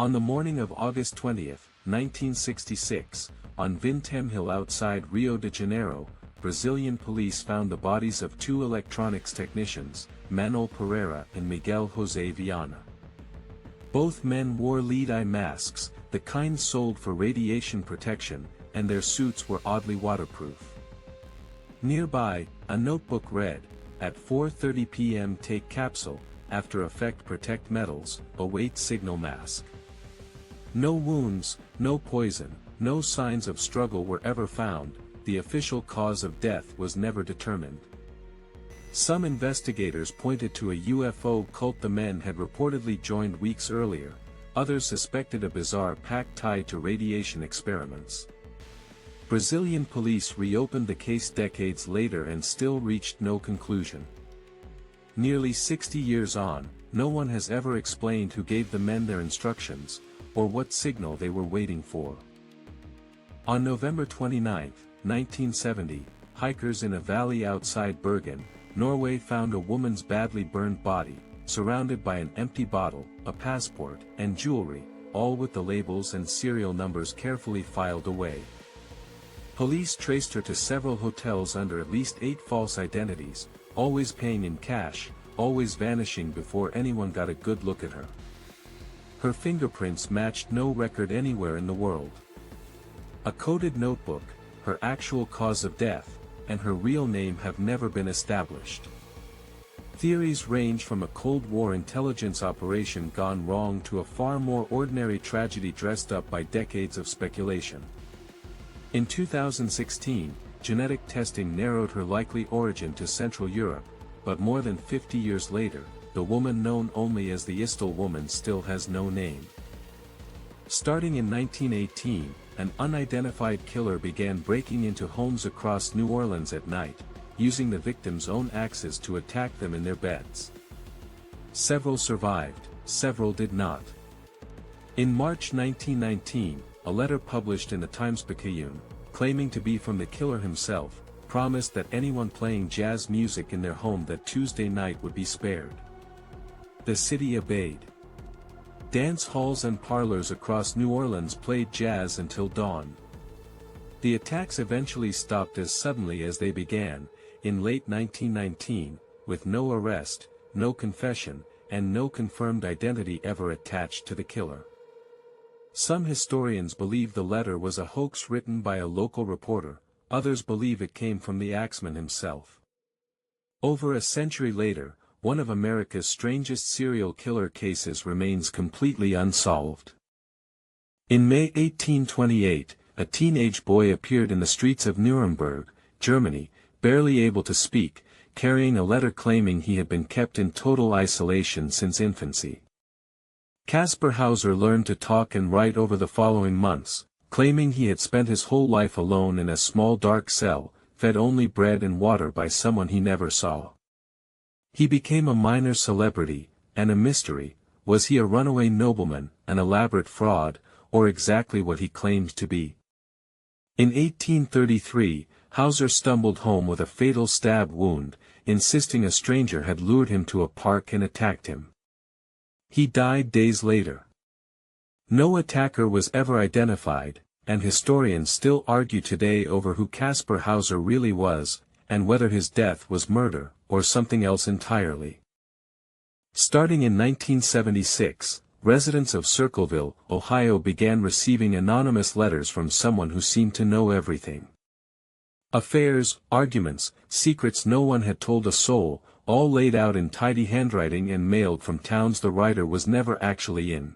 On the morning of August 20, 1966, on Vintém Hill outside Rio de Janeiro, Brazilian police found the bodies of two electronics technicians, Manuel Pereira and Miguel José Viana. Both men wore lead-eye masks, the kind sold for radiation protection, and their suits were oddly waterproof. Nearby, a notebook read, "At 4:30 p.m. take capsule, after effect protect metals, await signal mask." No wounds, no poison, no signs of struggle were ever found, the official cause of death was never determined. Some investigators pointed to a UFO cult the men had reportedly joined weeks earlier, others suspected a bizarre pact tied to radiation experiments. Brazilian police reopened the case decades later and still reached no conclusion. Nearly 60 years on, no one has ever explained who gave the men their instructions, or what signal they were waiting for. On November 29, 1970, hikers in a valley outside Bergen, Norway found a woman's badly burned body, surrounded by an empty bottle, a passport, and jewelry, all with the labels and serial numbers carefully filed away. Police traced her to several hotels under at least 8 false identities, always paying in cash, always vanishing before anyone got a good look at her. Her fingerprints matched no record anywhere in the world. A coded notebook, her actual cause of death, and her real name have never been established. Theories range from a Cold War intelligence operation gone wrong to a far more ordinary tragedy dressed up by decades of speculation. In 2016, genetic testing narrowed her likely origin to Central Europe, but more than 50 years later, the woman known only as the Isdal Woman still has no name. Starting in 1918, an unidentified killer began breaking into homes across New Orleans at night, using the victims' own axes to attack them in their beds. Several survived, several did not. In March 1919, a letter published in the Times-Picayune, claiming to be from the killer himself, promised that anyone playing jazz music in their home that Tuesday night would be spared. The city obeyed. Dance halls and parlors across New Orleans played jazz until dawn. The attacks eventually stopped as suddenly as they began, in late 1919, with no arrest, no confession, and no confirmed identity ever attached to the killer. Some historians believe the letter was a hoax written by a local reporter, others believe it came from the Axeman himself. Over a century later, one of America's strangest serial killer cases remains completely unsolved. In May 1828, a teenage boy appeared in the streets of Nuremberg, Germany, barely able to speak, carrying a letter claiming he had been kept in total isolation since infancy. Kaspar Hauser learned to talk and write over the following months, claiming he had spent his whole life alone in a small dark cell, fed only bread and water by someone he never saw. He became a minor celebrity, and a mystery. Was he a runaway nobleman, an elaborate fraud, or exactly what he claimed to be? In 1833, Hauser stumbled home with a fatal stab wound, insisting a stranger had lured him to a park and attacked him. He died days later. No attacker was ever identified, and historians still argue today over who Kaspar Hauser really was, and whether his death was murder, or something else entirely. Starting in 1976, residents of Circleville, Ohio began receiving anonymous letters from someone who seemed to know everything. Affairs, arguments, secrets no one had told a soul, all laid out in tidy handwriting and mailed from towns the writer was never actually in.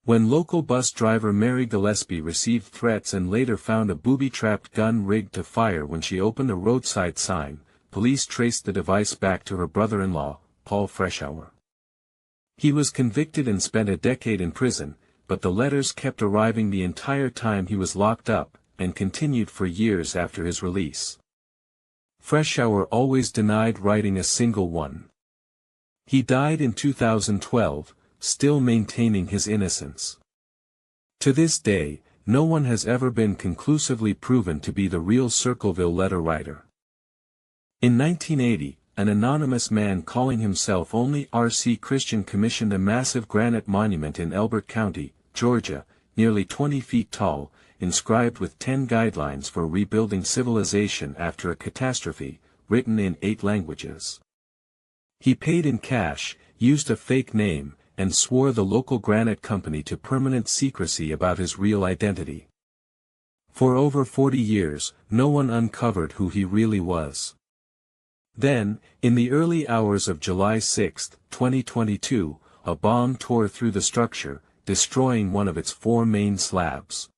When local bus driver Mary Gillespie received threats and later found a booby-trapped gun rigged to fire when she opened a roadside sign, police traced the device back to her brother-in-law, Paul Freshour. He was convicted and spent a decade in prison, but the letters kept arriving the entire time he was locked up, and continued for years after his release. Freshour always denied writing a single one. He died in 2012, still maintaining his innocence. To this day, no one has ever been conclusively proven to be the real Circleville letter writer. In 1980, an anonymous man calling himself only R.C. Christian commissioned a massive granite monument in Elbert County, Georgia, nearly 20 feet tall, inscribed with 10 guidelines for rebuilding civilization after a catastrophe, written in 8 languages. He paid in cash, used a fake name, and swore the local granite company to permanent secrecy about his real identity. For over 40 years, no one uncovered who he really was. Then, in the early hours of July 6, 2022, a bomb tore through the structure, destroying one of its 4 main slabs.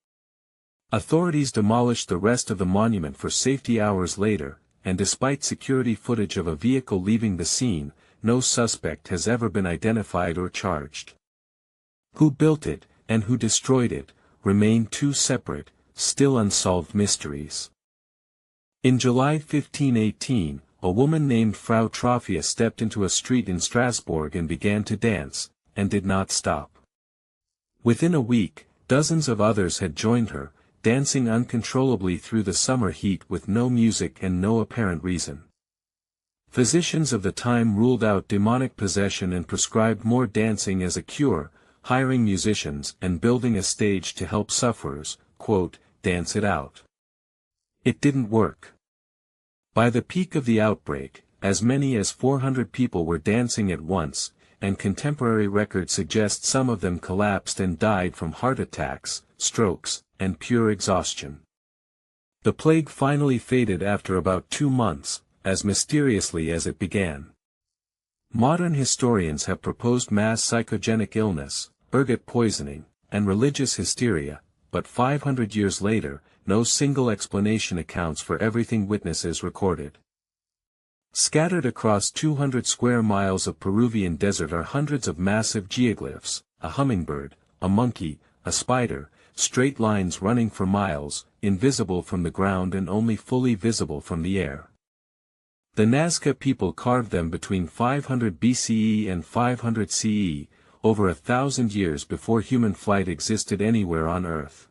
Authorities demolished the rest of the monument for safety hours later, and despite security footage of a vehicle leaving the scene, no suspect has ever been identified or charged. Who built it, and who destroyed it, remain 2 separate, still unsolved mysteries. In July 1518, a woman named Frau Trophia stepped into a street in Strasbourg and began to dance, and did not stop. Within a week, dozens of others had joined her, dancing uncontrollably through the summer heat with no music and no apparent reason. Physicians of the time ruled out demonic possession and prescribed more dancing as a cure, hiring musicians and building a stage to help sufferers, quote, dance it out. It didn't work. By the peak of the outbreak, as many as 400 people were dancing at once, and contemporary records suggest some of them collapsed and died from heart attacks, strokes, and pure exhaustion. The plague finally faded after about 2 months, as mysteriously as it began. Modern historians have proposed mass psychogenic illness, ergot poisoning, and religious hysteria, but 500 years later, no single explanation accounts for everything witnesses recorded. Scattered across 200 square miles of Peruvian desert are hundreds of massive geoglyphs, a hummingbird, a monkey, a spider, straight lines running for miles, invisible from the ground and only fully visible from the air. The Nazca people carved them between 500 BCE and 500 CE, over 1,000 years before human flight existed anywhere on Earth.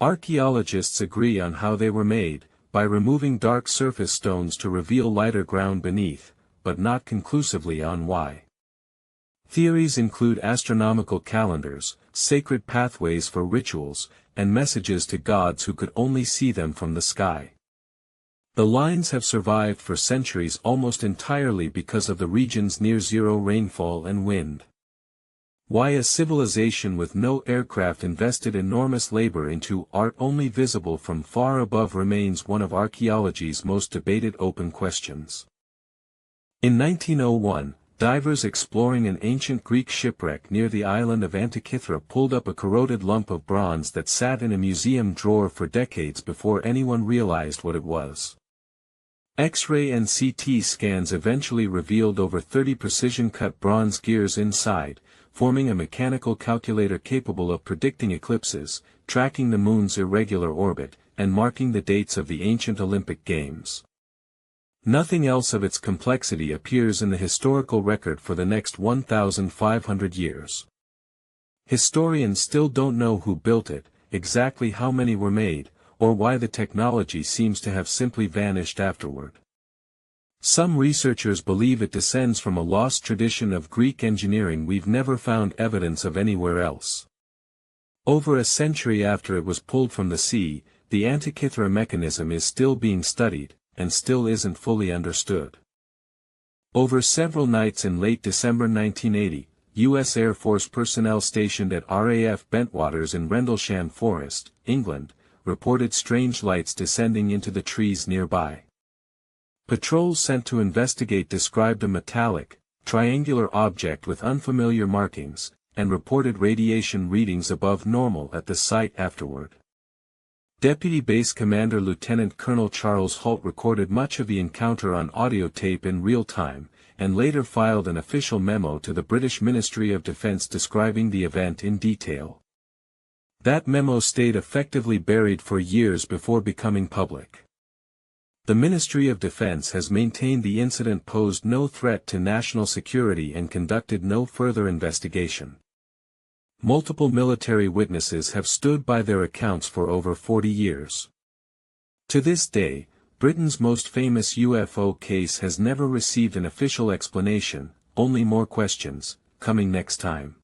Archaeologists agree on how they were made, by removing dark surface stones to reveal lighter ground beneath, but not conclusively on why. Theories include astronomical calendars, sacred pathways for rituals, and messages to gods who could only see them from the sky. The lines have survived for centuries almost entirely because of the region's near-zero rainfall and wind. Why a civilization with no aircraft invested enormous labor into art only visible from far above remains one of archaeology's most debated open questions. In 1901, divers exploring an ancient Greek shipwreck near the island of Antikythera pulled up a corroded lump of bronze that sat in a museum drawer for decades before anyone realized what it was. X-ray and CT scans eventually revealed over 30 precision-cut bronze gears inside, forming a mechanical calculator capable of predicting eclipses, tracking the moon's irregular orbit, and marking the dates of the ancient Olympic Games. Nothing else of its complexity appears in the historical record for the next 1,500 years. Historians still don't know who built it, exactly how many were made, or why the technology seems to have simply vanished afterward. Some researchers believe it descends from a lost tradition of Greek engineering we've never found evidence of anywhere else. Over a century after it was pulled from the sea, the Antikythera Mechanism is still being studied, and still isn't fully understood. Over several nights in late December 1980, U.S. Air Force personnel stationed at RAF Bentwaters in Rendlesham Forest, England, reported strange lights descending into the trees nearby. Patrols sent to investigate described a metallic, triangular object with unfamiliar markings, and reported radiation readings above normal at the site afterward. Deputy Base Commander Lieutenant Colonel Charles Holt recorded much of the encounter on audio tape in real time, and later filed an official memo to the British Ministry of Defence describing the event in detail. That memo stayed effectively buried for years before becoming public. The Ministry of Defense has maintained the incident posed no threat to national security and conducted no further investigation. Multiple military witnesses have stood by their accounts for over 40 years. To this day, Britain's most famous UFO case has never received an official explanation, only more questions, coming next time.